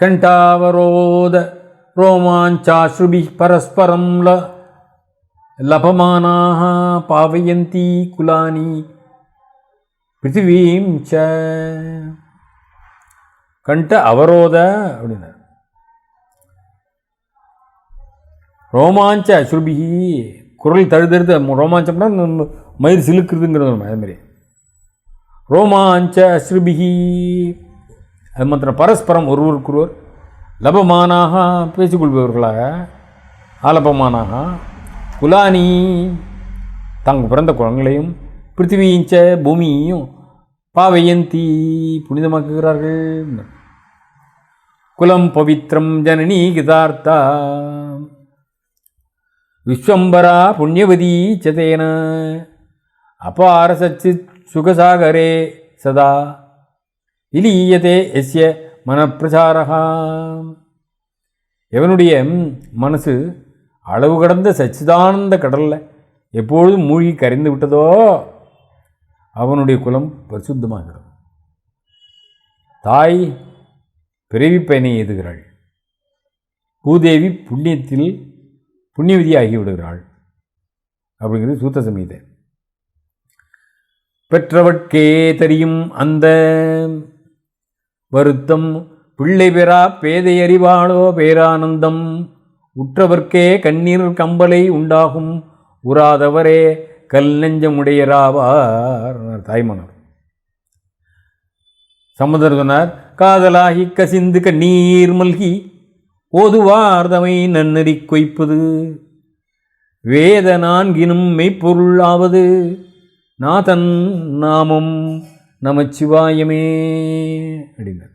கண்டாவரோத ரோமாஞ்சாஸ்ருபி பரஸ்பரம் லபமானாக பாவயந்தி குலானி பிருத்திவீம் ச. கண்ட அவரோத அப்படின்னா ரோமாஞ்ச அஸ்ருபிகி, குரல் தழுதழுத்து, ரோமாஞ்சம்னா மயிர் சிலுக்குறதுங்கிறது அதுமாதிரி. ரோமாஞ்ச அஸ்ருபிகி அது மாத்திரம் பரஸ்பரம் ஒருவருக்கொருவர் லபமானாக பேசிக்கொள்பவர்களாக, ஆலபமானாக குலானி தங்க பிறந்த குழந்தைகளையும் பிருத்திவியின்ச பூமியையும் பாவயந்தி புனிதமாக்குகிறார்கள். குலம் பவித்ரம் ஜனனி கிதார்த்தா விஸ்வம்பரா புண்ணியவதி சதேன அபார சச்சித் சுகசாகரே சதா இலீயதே எஸ்ய மனப்பிரசாரா. எவனுடைய மனசு அளவு கடந்த சச்சிதானந்த கடலில் எப்பொழுதும் மூழ்கி கரைந்து விட்டதோ அவனுடைய குலம் பரிசுத்தமாகிறது. தாய் பிறவி பயனை எதுகிறாள். பூதேவி புண்ணியத்தில் புண்ணியவதி ஆகிவிடுகிறாள் அப்படிங்கிறது சூத்த சமீதை. பெற்றவட்கே தெரியும் அந்த வருத்தம், பிள்ளை பெறா பேதை அறிவாளோ பேரானந்தம், உற்றவர்க்கே கண்ணீர் கம்பலை உண்டாகும் உறாதவரே கல் நெஞ்சமுடையராவார். தாய்மனர் சமுதர் சொன்னார், காதலாகி கசிந்து கண்ணீர் மல்கி ஓதுவார்தமை நன்னறி கொய்ப்பது வேத நான்கினும் மெய்ப்பொருள் ஆவது நாதன் நாமம் நமச்சிவாயமே அப்படின்னார்.